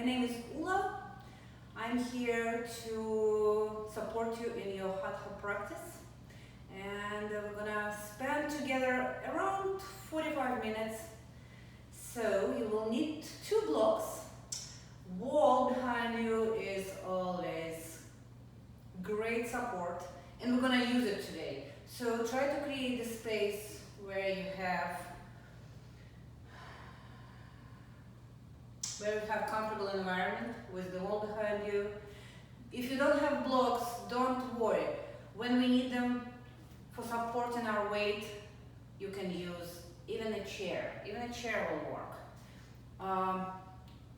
name is Ula. I'm here to support you in your Hatha practice, and we're gonna spend together around 45 minutes. So you will need 2 blocks. Wall behind you is always great support, and we're gonna use it today. So try to create a space where you have comfortable environment with the wall behind you. If you don't have blocks, don't worry. When we need them for supporting our weight, you can use even a chair. Even a chair will work.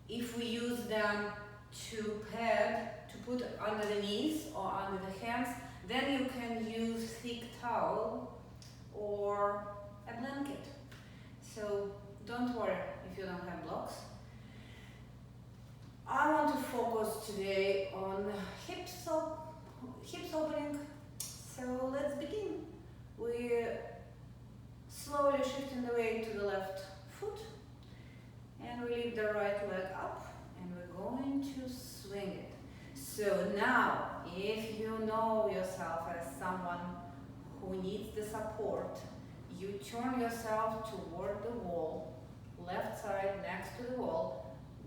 If we use them to put under the knees or under the hands, then you can use thick towel or a blanket. So don't worry if you don't have blocks. I want to focus today on hips opening. So let's begin. We're slowly shifting the weight to the left foot, and we lift the right leg up, and we're going to swing it. So now, if you know yourself as someone who needs the support, you turn yourself toward the wall, left side next to the wall.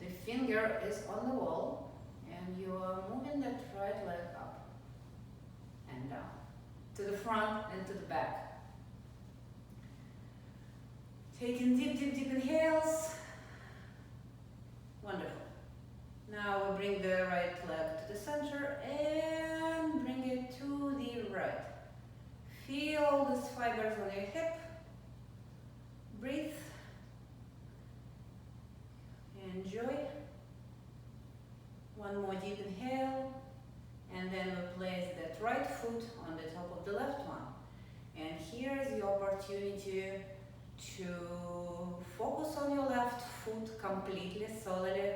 The finger is on the wall, and you are moving that right leg up and down, to the front and to the back. Taking deep inhales. Wonderful. Now we bring the right leg to the center and bring it to the right. Feel these fibers on your hip. Breathe. Enjoy. One more deep inhale, and then we place that right foot on the top of the left one. And here is your opportunity to focus on your left foot completely, solidly.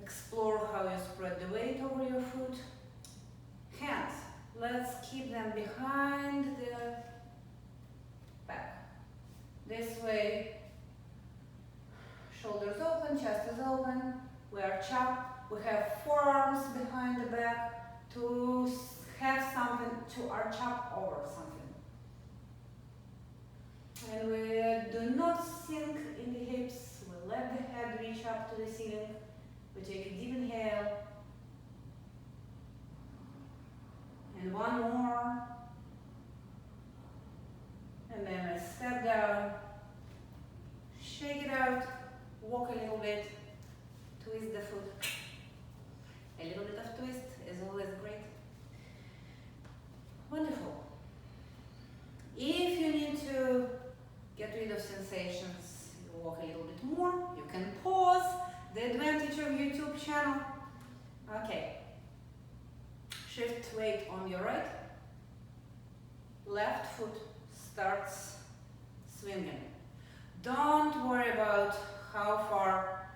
Explore how you spread the weight over your foot. Hands, let's keep them behind the back. This way, shoulders open, chest is open. We are chopped. We have forearms behind the back to have something to arch up over something. And we do not sink in the hips. We let the head reach up to the ceiling. We take a deep inhale. And one more. And then we step down. Shake it out. Walk a little bit, twist the foot. A little bit of twist is always great. Wonderful. If you need to get rid of sensations, you walk a little bit more, you can pause. The advantage of YouTube channel. Okay. Shift weight on your right. Left foot starts swinging. Don't worry about how far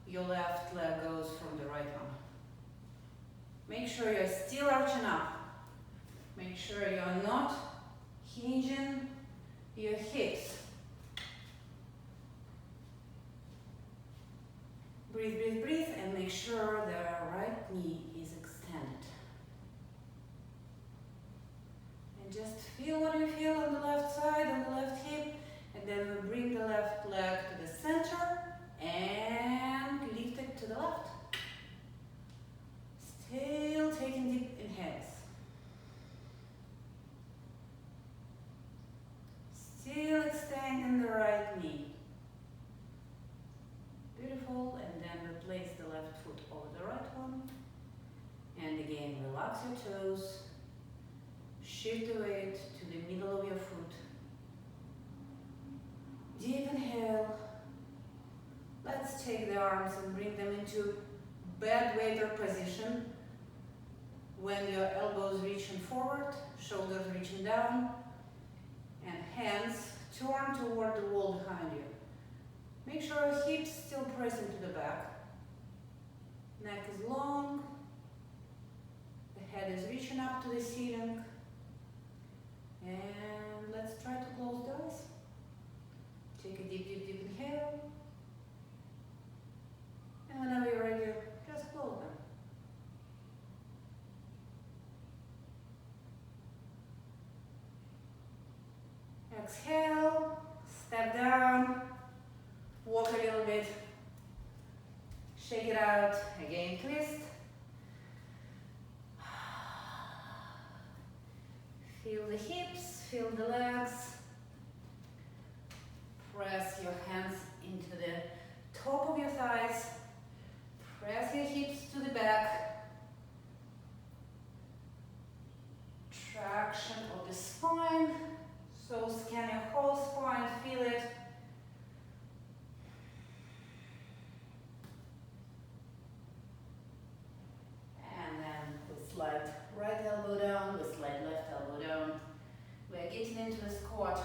your left leg goes from the right one. Make sure you're still arching up. Make sure you're not hinging your hips. Breathe, breathe, breathe, and make sure the right knee is extended. And just feel what you feel on the left side, on the left hip, and then we bring the left leg to the center and lift it to the left. Still taking deep inhales. Still extending the right knee. Beautiful. And then replace the left foot over the right one. And again, relax your toes. Shift the weight to the middle of your foot. Deep inhale. Let's take the arms and bring them into bed waiter position. When your elbows reaching forward, shoulders reaching down, and hands turn toward the wall behind you. Make sure your hips still pressing to the back. Neck is long. The head is reaching up to the ceiling. And let's try to close the eyes. Take a deep inhale. And whenever you're Exhale, step down, walk a little bit, shake it out, again twist. Feel the hips, feel the legs. Press your hands into the top of your thighs. Press your hips to the back. Traction of the spine. So scan your whole spine, feel it. And then we slide right elbow down, we slide left elbow down. We're getting into the squat.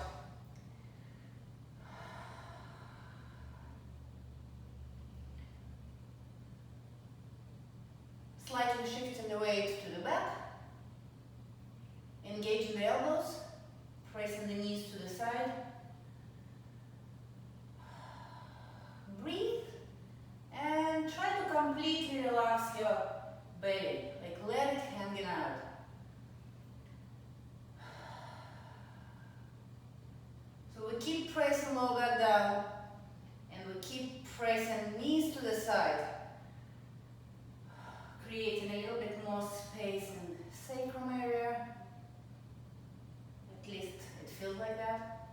Slightly shifting the weight to the back. Engaging the elbows. Pressing the knees to the side. Breathe and try to completely relax your belly, like let it hanging out. So we keep pressing lower back down and we keep pressing knees to the side, creating a little bit more space in the sacrum area. At least it feels like that.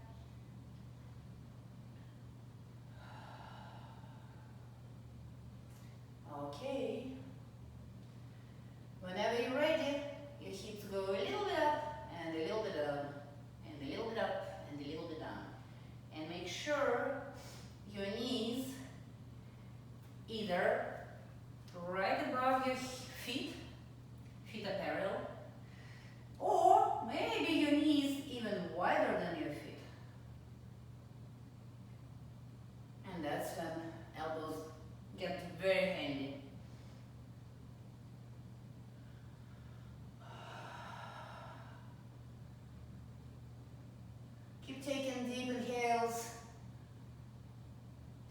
Okay. Whenever you're ready, your hips go a little bit up and a little bit down, and a little bit up and a little bit down. And make sure your knees either right above your feet are parallel, or maybe your knees even wider than your feet. And that's when elbows get very handy. Keep taking deep inhales.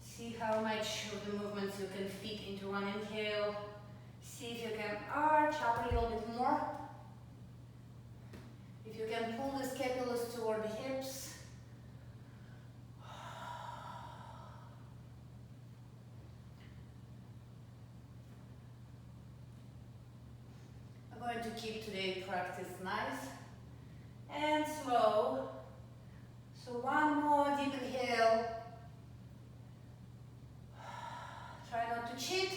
See how much of the movements you can fit into one inhale. See if you can arch up a little bit more. If you can pull the scapulas toward the hips. I'm going to keep today's practice nice and slow. So one more deep inhale. Try not to cheat.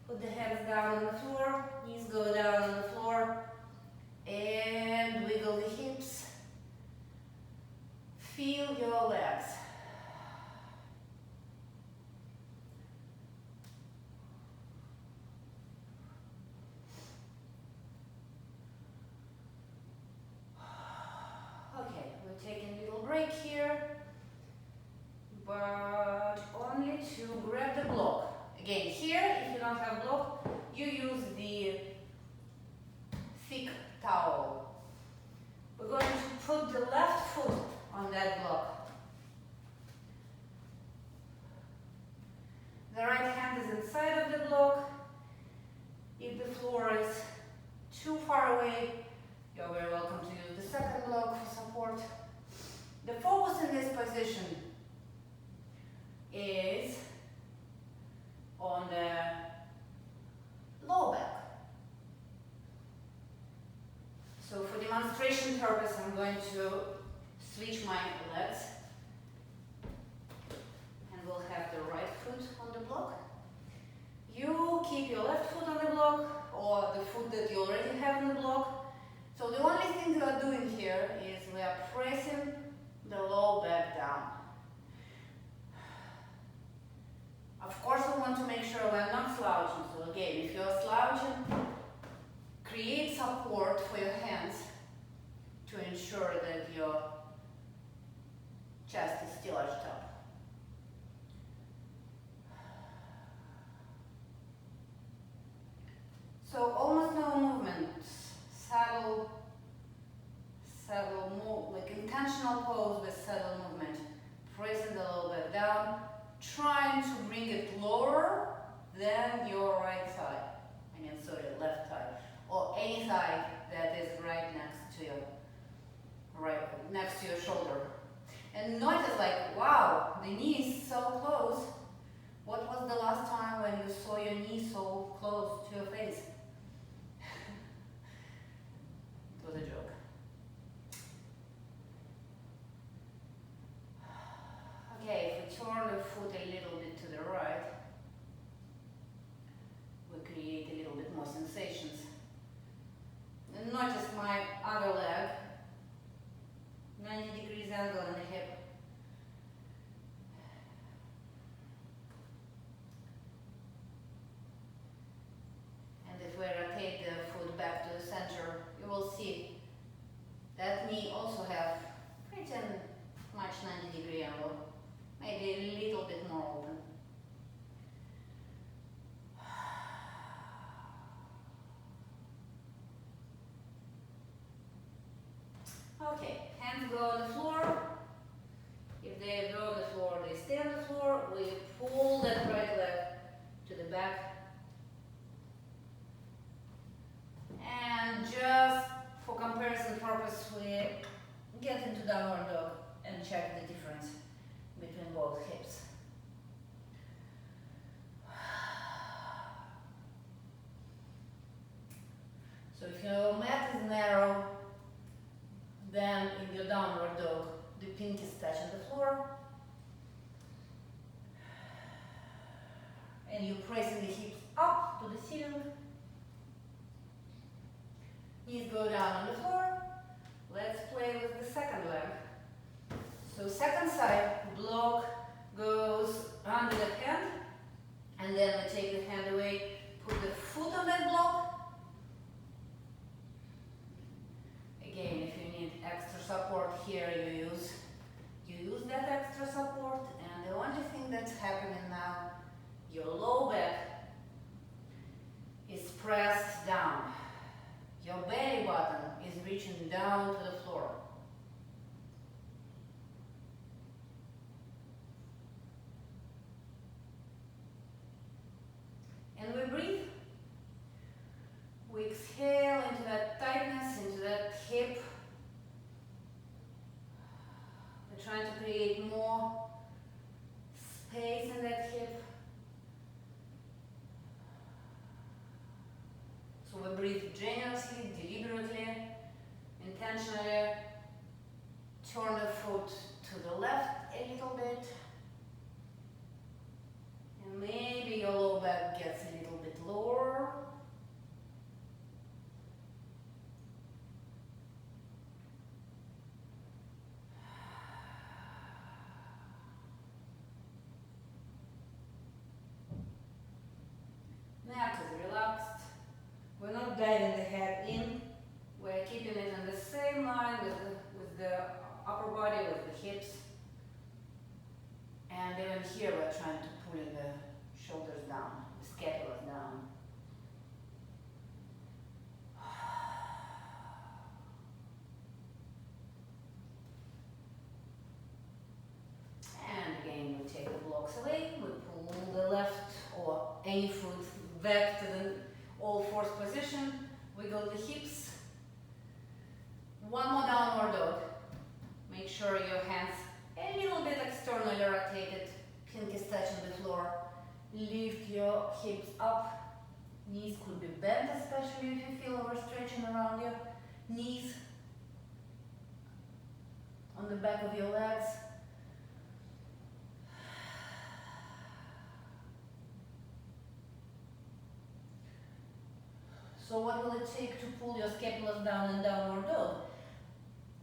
Put the hands down on the floor, knees go down on the floor, and wiggle the hips. Feel your legs. Okay, we're taking a little break here, but only to grab the block. Again, here, if you don't have block, you use the thick towel. We're going to put the left foot on that block. The right hand is inside of the block. If the floor is too far away, you're very welcome to use the second block for support. The focus in this position is on the lower back. So for demonstration purpose, I'm going to switch my legs and we'll have the right foot on the block. You keep your left foot on the block or the foot that you already have on the block. So the only thing we are doing here is we are pressing the lower back down. Of course, we want to make sure we're not slouching. So again, if you're slouching, create support for your hands to ensure that your chest is still arched up. So almost no movement. Saddle move, like intentional pose with saddle movement. Pressing the lower back down. Trying to bring it lower than your right thigh. Left thigh. Or any thigh that is right next to your shoulder. And notice like, wow, the knee is so close. What was the last time when you saw your knee so close to your face? It was a joke. Okay, if we turn the foot a little bit to the right, we create a little bit more sensations. And notice my other leg, 90 degrees angle in the hip. And if we rotate the foot back to the center, you will see that knee also have pretty much 90-degree angle, maybe a little bit more open. Okay, hands go on the floor. If they go on the floor, they stay on the floor. We pull that right leg to the back. And just for comparison purpose, we get into downward dog and check the difference between both hips. So if your mat is narrow, then in your downward dog, the pinky is touching the floor. And you're pressing the hips up to the ceiling. Knees go down on the floor. Let's play with the second leg. So second side, block goes under the hand. And then we take the hand away, put the foot on that block. Again, if you need extra support here, you use that extra support. And the only thing that's happening now, your low back is pressed down. Your belly button is reaching down to the floor. And we breathe. We exhale into that tightness, into that hip. We're trying to create more space in that hip. So we breathe generously, deliberately, intentionally. Turn the foot to the left a little bit. And maybe your low back gets a little bit lower. Neck is relaxed. We're not diving the head in. We're keeping it in the same line with the upper body, with the hips. And even here we're trying to pull the shoulders down, the scapulas down. And again, we take the blocks away. We pull the left or any foot back to the all fours position. Wiggle the hips. One more downward dog. Make sure your hands a little bit externally rotated. Pinkies touching the floor. Lift your hips up. Knees could be bent, especially if you feel overstretching around your knees. On the back of your legs. So what will it take to pull your scapulas down in downward dog?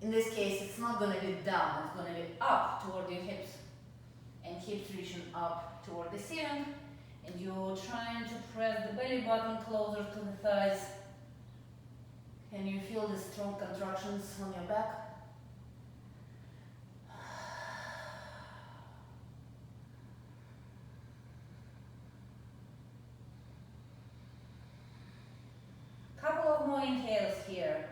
In this case, it's not going to be down, it's going to be up toward your hips. And hips reaching up toward the ceiling. And you're trying to press the belly button closer to the thighs. Can you feel the strong contractions on your back? Couple of more inhales here.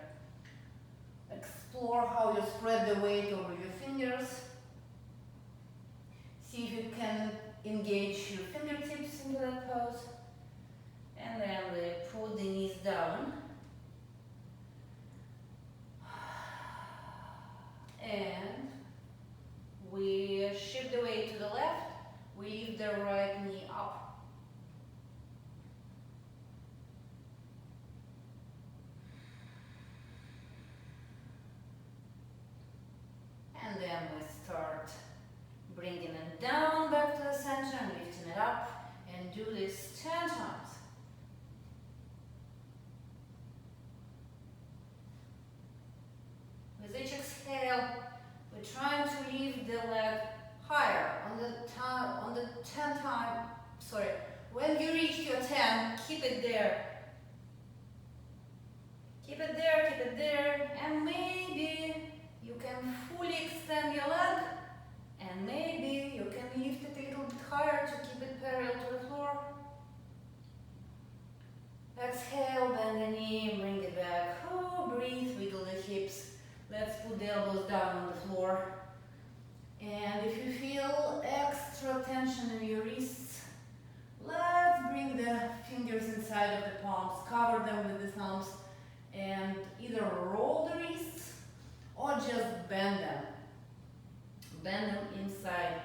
Explore how you spread the weight over your fingers. See if you can engage your fingertips into that pose. And then we put the knees down. And do this 10 times. With each exhale, we're trying to lift the leg higher. On the 10 time, sorry, when you reach your 10, keep it there. Keep it there, keep it there, and maybe you can fully extend your leg, and maybe you can lift it a little bit higher to keep it parallel to the floor. Exhale, bend the knee, bring it back. Oh, breathe, wiggle the hips. Let's put the elbows down on the floor. And if you feel extra tension in your wrists, let's bring the fingers inside of the palms, cover them with the thumbs, and either roll the wrists or just bend them. Bend them inside.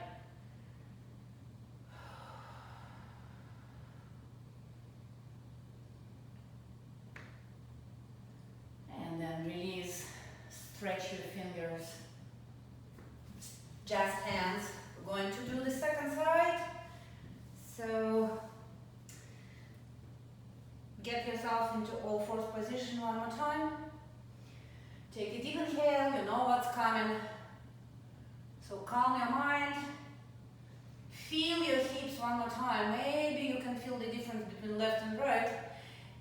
And then release, stretch your fingers. Just hands. We're going to do the second side. So get yourself into all fours position one more time. Take a deep inhale, you know what's coming. So calm your mind. Feel your hips one more time. Maybe you can feel the difference between left and right.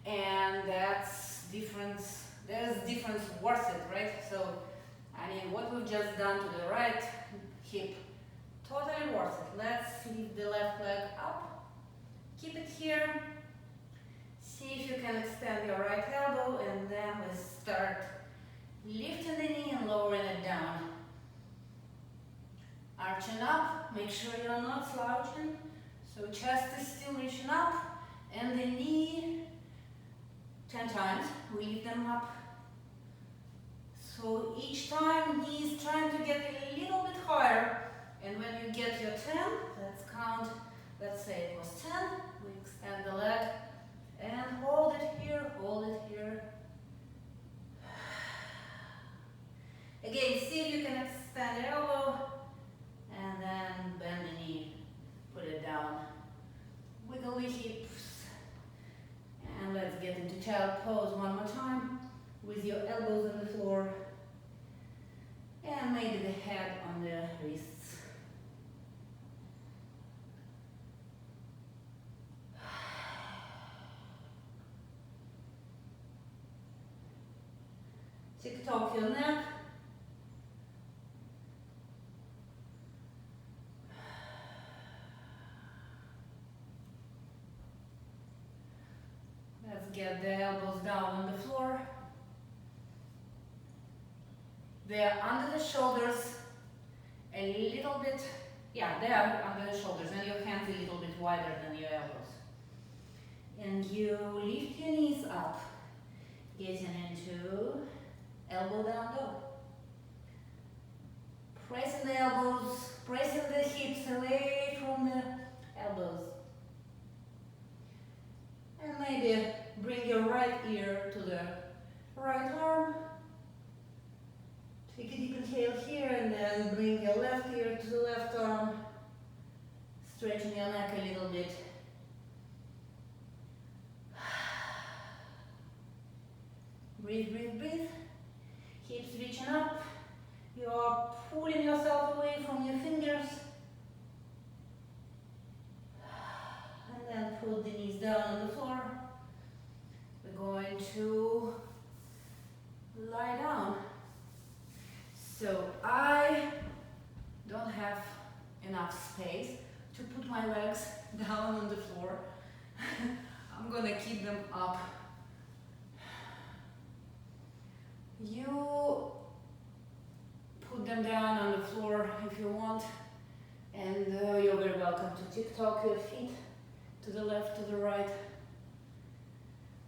And that's difference, there's difference worth it, right? So, I mean, what we've just done to the right hip, totally worth it. Let's lift the left leg up. Keep it here. See if you can extend your right elbow, and then we start lifting the knee and lowering it down. Arching up, make sure you're not slouching. So chest is still reaching up, and the knee 10 times, we lift them up. So each time knee is trying to get a little bit higher, and when you get your 10, let's count, let's say it was 10, we extend the leg and hold it here, hold it here. Again, see if you can extend the elbow, and then bend the knee, put it down, wiggle the hips, and let's get into child pose one more time with your elbows on the floor, and maybe the head on the wrists. Tick-tock your neck. Let's get the elbows down on the floor. They are under the shoulders, a little bit, yeah, they are under the shoulders, and your hands a little bit wider than your elbows. And you lift your knees up, getting into elbow down dog. Pressing the elbows, pressing the hips away from the elbows. And maybe bring your right ear to the right arm. Take a deep inhale here, and then bring your left ear to the left arm. Stretching your neck a little bit. Breathe, breathe, breathe. Hips reaching up. You are pulling yourself away from your fingers. And then put the knees down on the floor. We're going to lie down. So I don't have enough space to put my legs down on the floor. I'm gonna keep them up. You put them down on the floor if you want, and you're very welcome to tick-tock your feet to the left, to the right.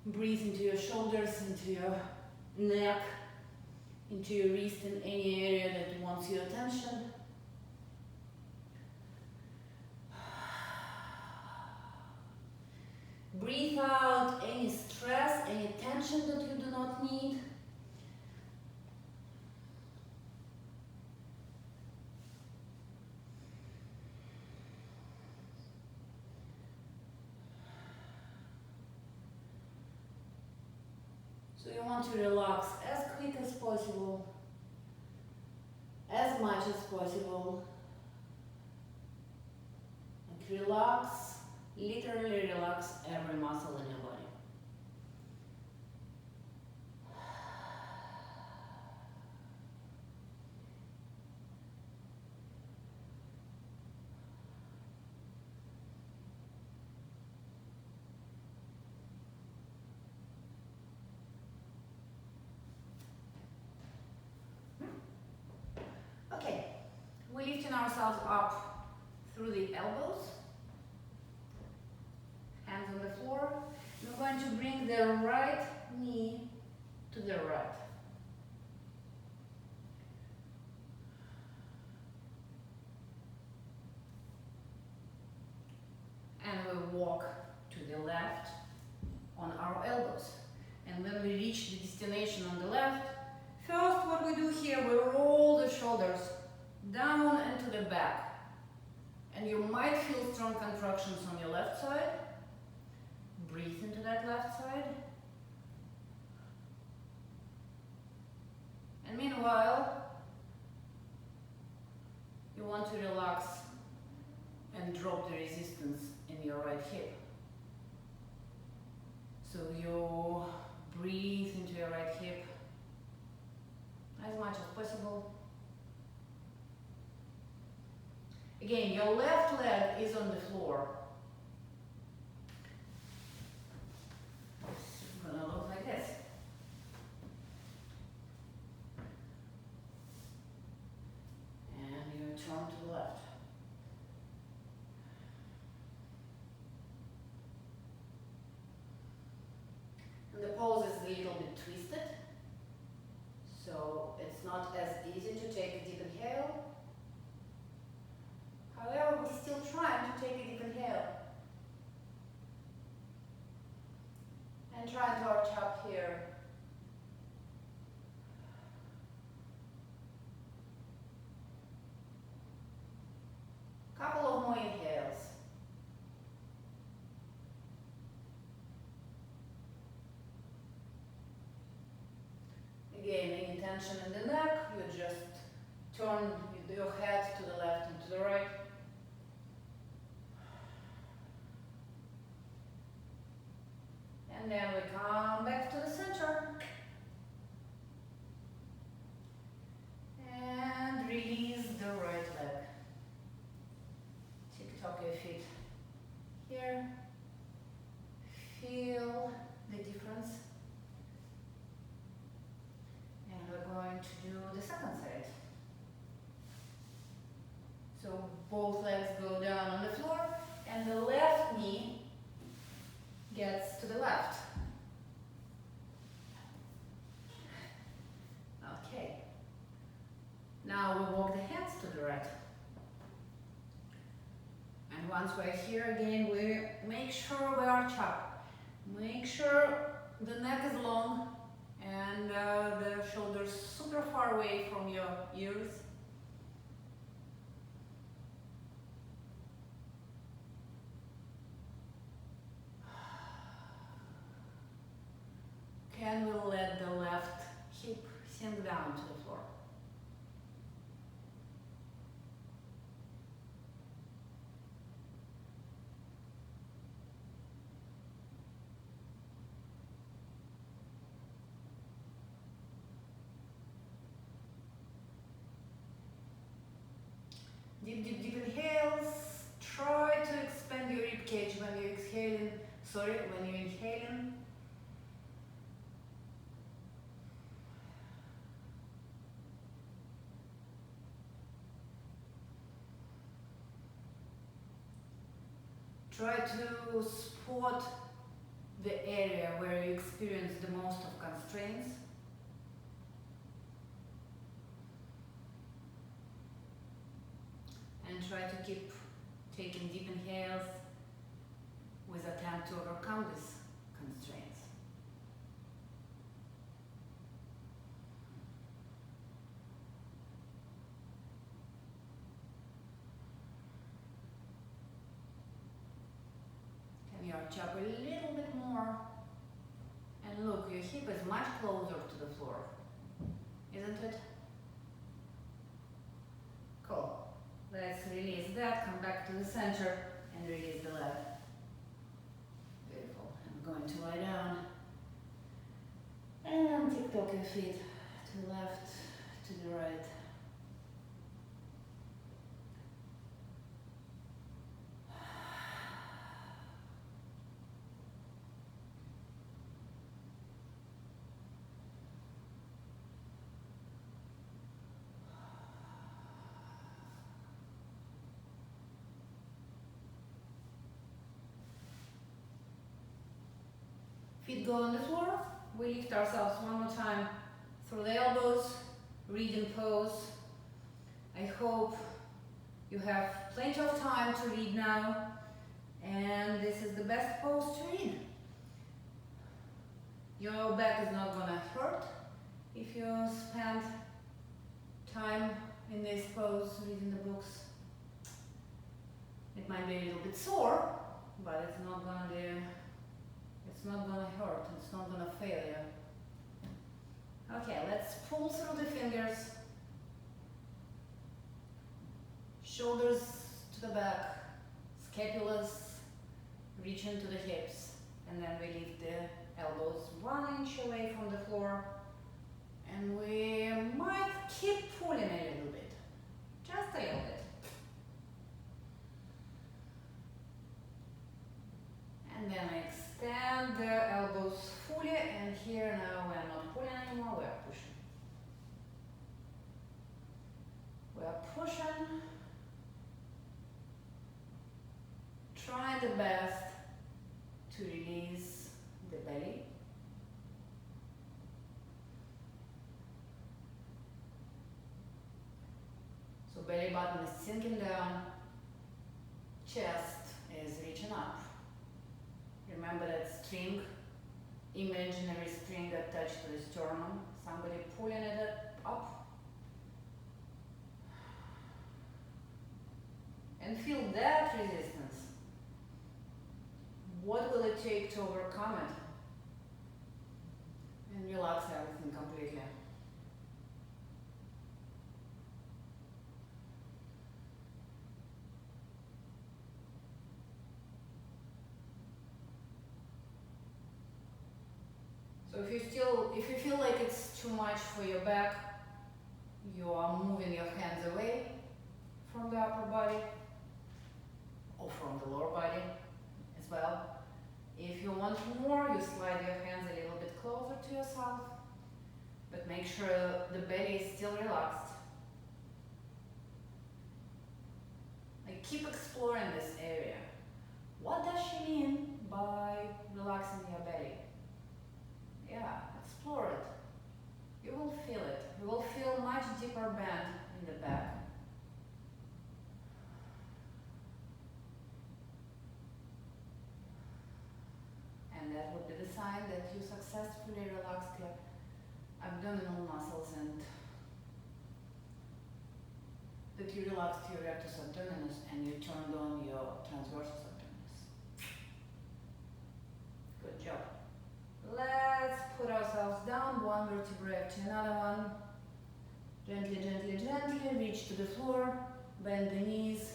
Breathe into your shoulders, into your neck, into your wrist, in any area that wants your attention. Breathe out any stress, any tension that you do not need. So you want to relax as quick as possible, as much as possible. Like relax, literally relax every muscle in your body. Okay, we're lifting ourselves up through the elbows, hands on the floor. We're going to bring the right knee to the right. And we walk to the left on our elbows. And when we reach the destination on the left, first what we do here, we roll the shoulders down and to the back. And you might feel strong contractions on your left side. Breathe into that left side. And meanwhile, you want to relax and drop the resistance in your right hip. So you breathe into your right hip as much as possible. Again, your left leg is on the floor. It's gonna look like this. And you turn to the left. And the pose is a little bit twisted, so it's not as easy to take a deep inhale. However, we're still trying to take a deep inhale. And try to arch up here. Couple of more inhales. Again, any tension in the neck, you just turn your head to the left and to the right. And then we come back to the center. And release the right leg. Tick-tock your feet here. Feel the difference. And we're going to do the second side. So both legs go down on the floor and the left knee gets to the left. Okay. Now we walk the hands to the right. And once we're here again, we make sure we arch up. Make sure the neck is long and the shoulders super far away from your ears. Can we let the left hip sink down to the floor? Deep, deep, deep inhales. Try to expand your rib cage when you're exhaling. Sorry, when you're inhaling. Try to spot the area where you experience the most of constraints. And try to keep taking deep inhales with attempt to overcome these constraints. Can you arch up a little bit more and And look, your hip is much closer to the floor, isn't it? Cool. Let's release that, come back to the center and release the leg. Beautiful. I'm going to lie down and tick-tock your feet to the left, to the right. Feet go on the floor. We lift ourselves one more time through the elbows, reading pose. I hope you have plenty of time to read now, and this is the best pose to read. Your back is not gonna hurt if you spend time in this pose reading the books. It might be a little bit sore, but it's not gonna hurt, it's not gonna fail you. Okay, let's pull through the fingers, shoulders to the back, scapulas reach into the hips, and then we lift the elbows 1 inch away from the floor, and we might keep pulling a little bit, just a little bit. And then extend the elbows fully, and here now we are not pulling anymore, we are pushing. We are pushing, try the best to release the belly. So belly button is sinking down, chest is reaching up. Remember that string, imaginary string attached to the sternum, somebody pulling it up. And feel that resistance. What will it take to overcome it? And relax everything completely. So if you feel like it's too much for your back, you are moving your hands away from the upper body or from the lower body as well. If you want more, you slide your hands a little bit closer to yourself, but make sure the belly is still relaxed. Like, keep exploring this area. What does she mean by relaxing your belly? Yeah, explore it. You will feel it. You will feel much deeper bend in the back. And that would be the sign that you successfully relaxed your abdominal muscles and that you relaxed your rectus abdominis and you turned on your transversus abdominis. Good job. Let's put ourselves down, one vertebra to another one. Gently, gently, gently reach to the floor, bend the knees,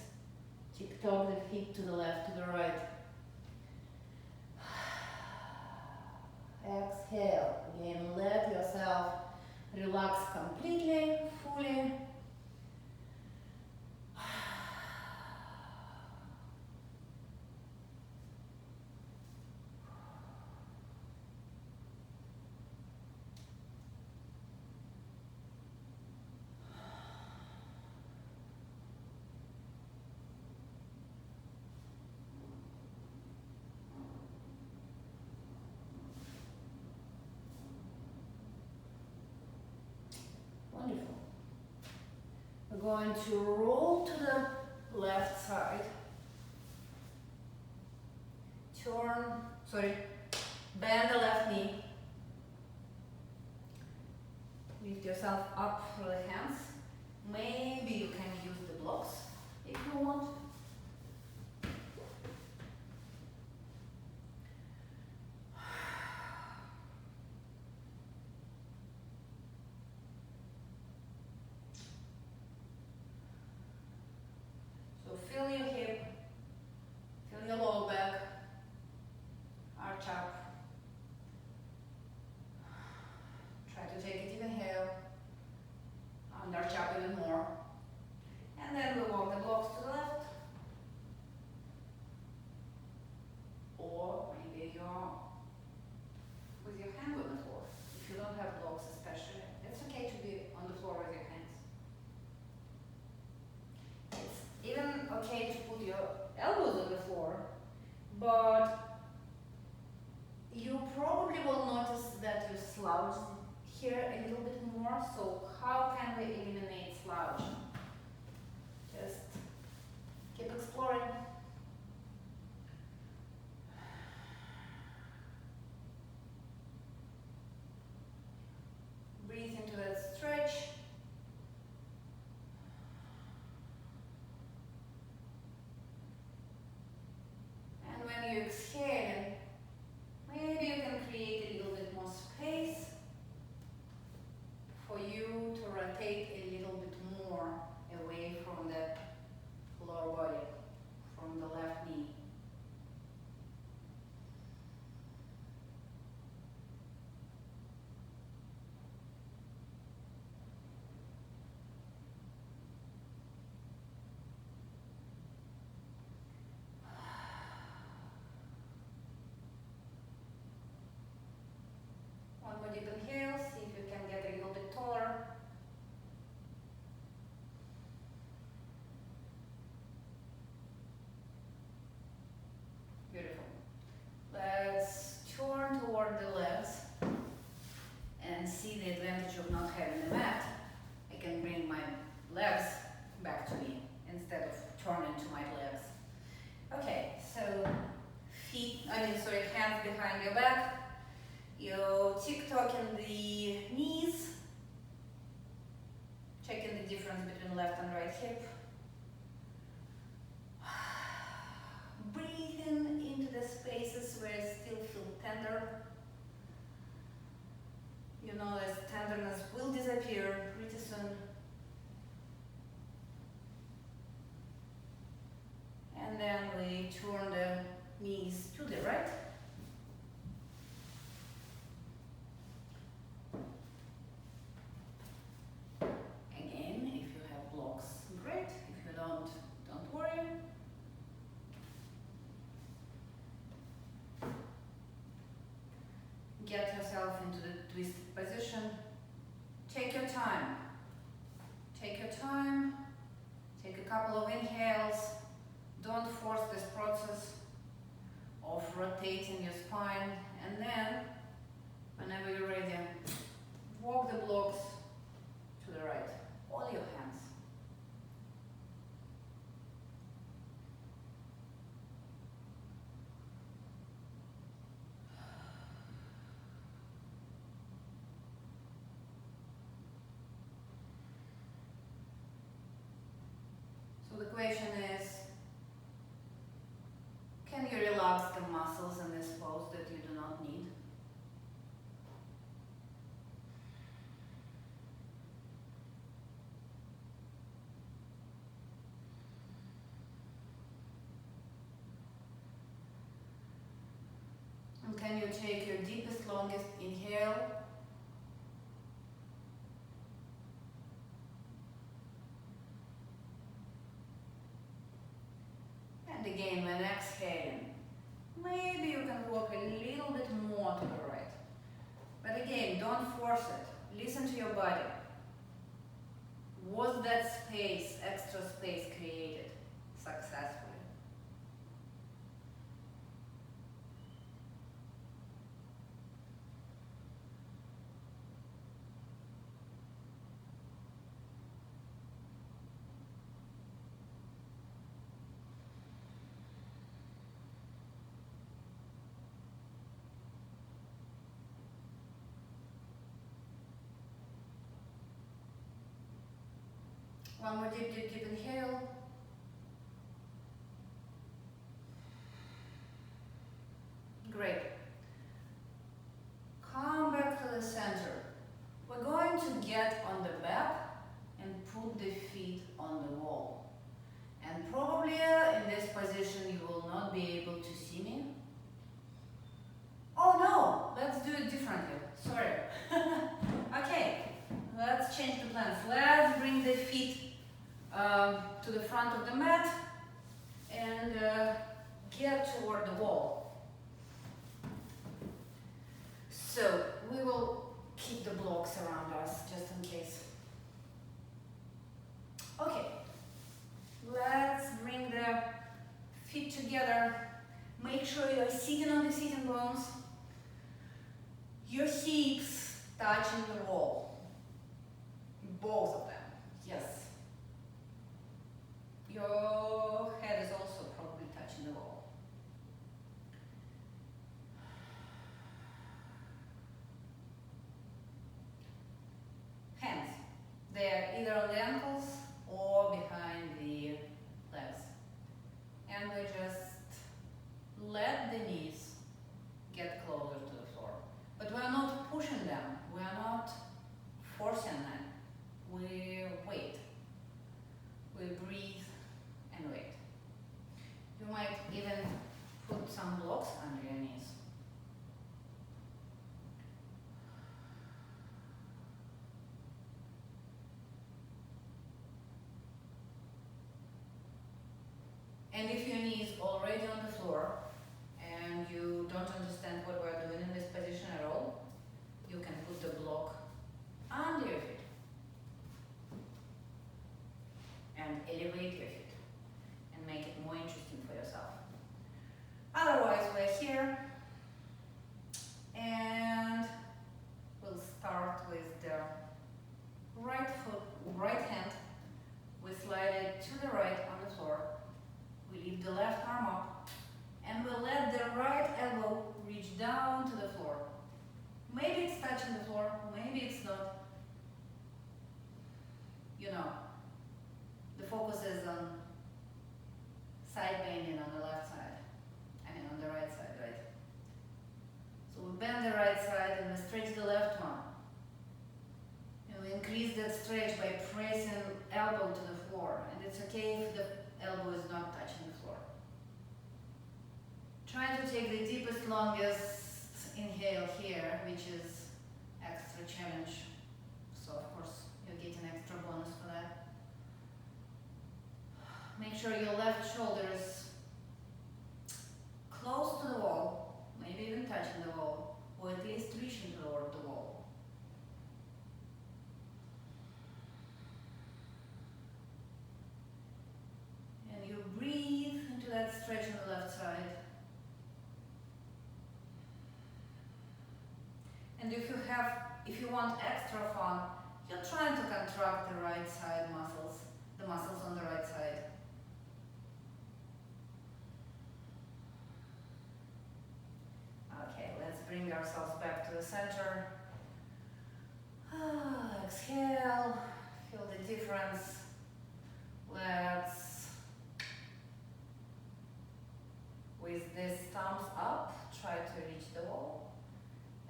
tick-tock the feet to the left, to the right. Exhale. Again, let yourself relax completely, fully. Wonderful. We're going to roll to the left side. Bend the left knee. Lift yourself up through the hands. Maybe you can use the blocks if you want. your elbows on the floor, but you probably will notice that you slouch here a little bit more. So how can we eliminate slouch? Just keep exploring. Breathe into that stretch. And when you exhale, maybe you can create a little bit more space for you to rotate a little bit more away from the lower body, from the left knee. One more deep inhale, see if you can get a little bit taller. Beautiful. Let's turn toward the legs and see the advantage of not having a mat. I can bring my legs back to me instead of turning to my legs. Okay, so hands behind your back. You're tick-tocking the knees, checking the difference between left and right hip. Breathing into the spaces where you still feel tender. You know this tenderness will disappear pretty soon. And then we turn the knees to the right. Again, if you have blocks, great. If you don't worry. Get yourself into the twisted position. Take your time. Take your time. Take a couple of inhales. Don't force this process of rotating your spine. And then, whenever you're ready, walk the blocks to the right. All your hands. So the question is, can you relax the muscles in this pose that you do not need? And can you take your deepest, longest inhale? And again, when exhaling, maybe you can walk a little bit more to the right. But again, don't force it. Listen to your body. Was that space, extra space created successfully? One more deep, deep, deep inhale. Great. Come back to the center. We're going to get on the back and put the feet on the wall. And probably in this position you will not be able to see me. Oh no, let's do it differently. Sorry. Okay, let's change the plans. Let's bring the feet to the front of the mat and get toward the wall. So we will keep the blocks around us just in case. Okay, let's bring the make sure you're sitting on the sitting bones. Your hips touching the wall. Both of them. Yes. Your head is also probably touching the wall. Hands. They are either on the ankles or behind the legs. And we just let the knees get closer to the floor. But we are not pushing them. We are not forcing them. We wait. We breathe and wait. You might even put some blocks under your knees. And if your knee is already on the floor and you don't understand what we're doing in this position at all, you can put the block under your feet and elevate your feet and make it more interesting for yourself. Otherwise, we're here and we'll start with the right foot, right hand. We slide it to the right on the floor. We lift the left arm up and we'll let the right elbow reach down to the floor. Maybe it's touching the floor, maybe it's not. You know, the focus is on side bending on the left side. I mean on the right side, right? So we bend the right side and we stretch the left one. And we increase that stretch by pressing elbow to the floor. And it's okay if the elbow is not touching the floor. Try to take the deepest, longest inhale here, which is extra challenge. So of course you're getting extra bonus for that. Make sure your left shoulder is close to the wall, maybe even touching the wall, or at least reaching toward the wall. And you breathe into that stretch on the left side. And if you want extra fun, you're trying to contract the right side muscles, the muscles on the right side. Okay, let's bring ourselves back to the center. Exhale, feel the difference. Let's, with this thumbs up, try to reach the wall.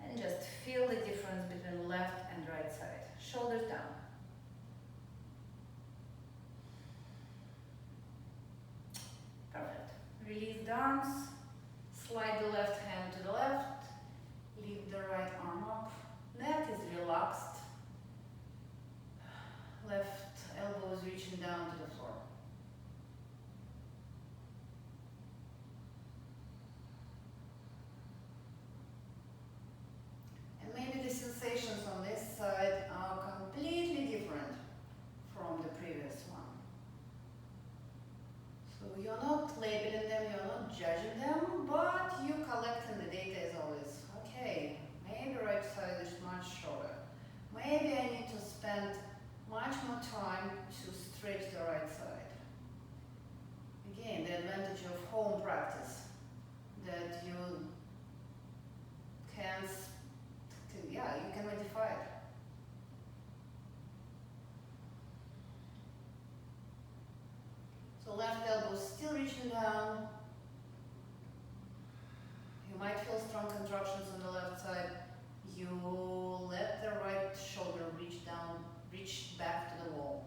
And just feel the difference between left and right side. Shoulders down. Perfect. Release the arms. Slide the left hand to the left. Lift the right arm up. Neck is relaxed. Left elbow is reaching down to the floor. And maybe the sensations on this side are completely different from the previous one. So you're not labeling them, you're not judging them, but you collecting the data as always. Okay, maybe right side is much shorter. Maybe I need to spend much more time to stretch the right side. Again, the advantage of home practice, that you can, you can modify it. So left elbow still reaching down. You might feel strong contractions on the left side. You let the right shoulder reach down, reach back to the wall.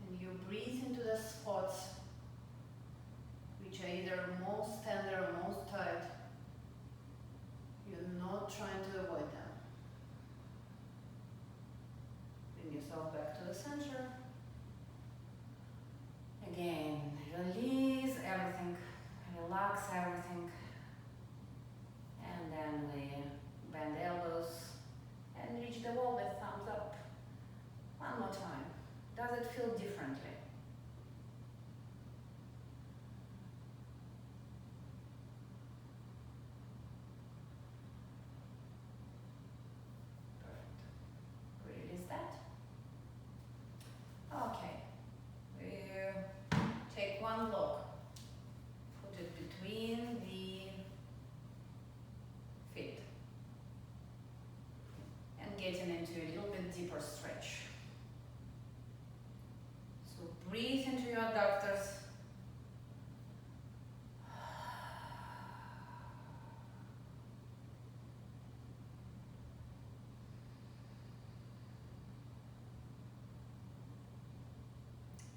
And you breathe into the spots which are either most tender or most tight. You're not trying to avoid them. Bring yourself back to the center. Again, release. does it feel differently? Perfect. Release that. Okay. We take one block, put it between the feet, and getting into a little bit deeper stretch. So breathe into your abductors.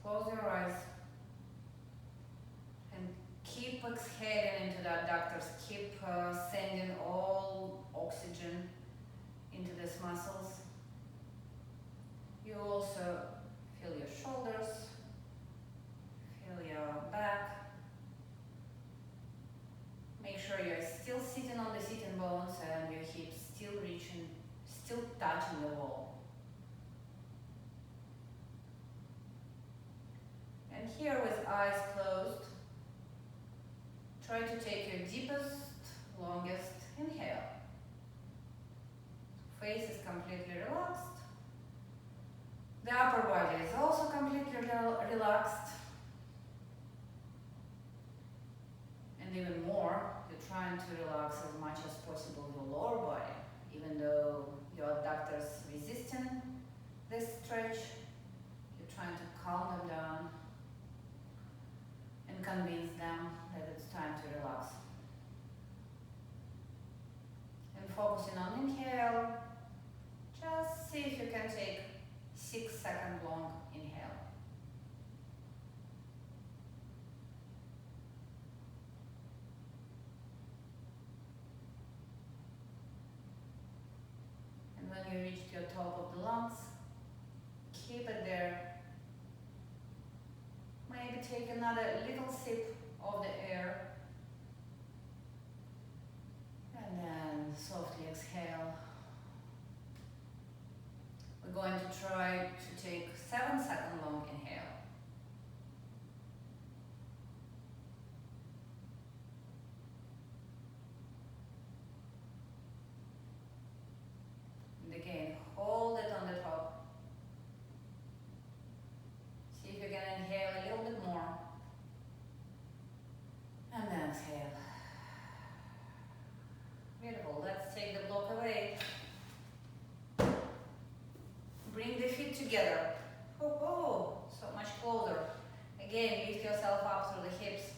Close your eyes and keep exhaling into the abductors. Keep sending all oxygen into these muscles. You also feel your shoulders, feel your back. Make sure you're still sitting on the sitting bones and your hips still reaching, still touching the wall. And here with eyes closed, try to take your deepest, longest inhale. Face is completely relaxed. The upper body is also completely relaxed. And even more, you're trying to relax as much as possible your lower body. Even though your abductors resisting this stretch, you're trying to calm them down and convince them that it's time to relax. And focusing on inhale, just see if you can take 6-second long inhale. And when you reach your top of the lungs, keep it there. Maybe take another little sip of the air. And then softly exhale. We're going to try to take 7-second long inhale. And again, hold it on the top. See if you can inhale a little bit more. And then exhale. Beautiful. Let's take the block away. Bring the feet together. Oh, so much closer. Again, lift yourself up through the hips,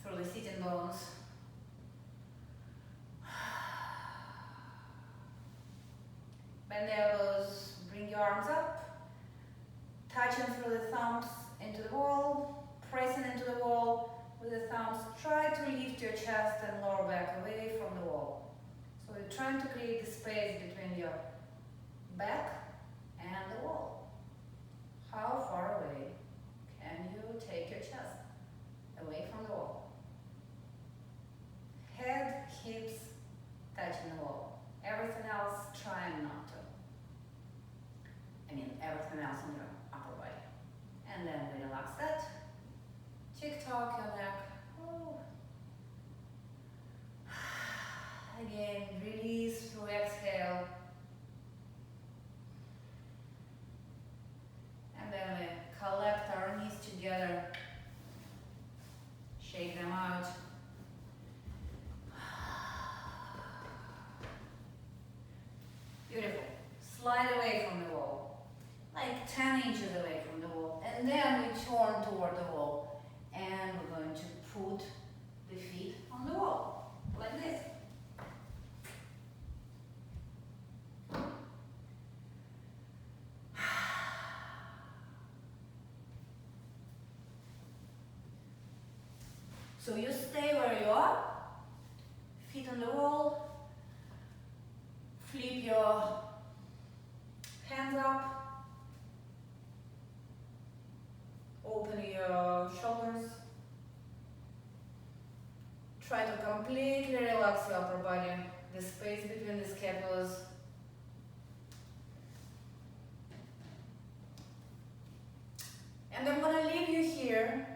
through the sitting bones. Bend the elbows, bring your arms up, touching through the thumbs into the wall, pressing into the wall with the thumbs. Try to lift your chest and lower back away from the wall. So you're trying to create the space between your back and the wall. How far away can you take your chest away from the wall? Head, hips touching the wall. Everything else, trying not to. I mean, everything else in your upper body. And then we relax that. Tick-tock your neck. Oh. Again, release through exhale. And then we collect our knees together. Shake them out. Beautiful. Slide away from the wall. Like 10 inches away from the wall. And then we turn toward the wall. And we're going to put the feet on the wall. Like this. So you stay where you are, feet on the wall, flip your hands up, open your shoulders, try to completely relax your upper body, the space between the scapulas. center.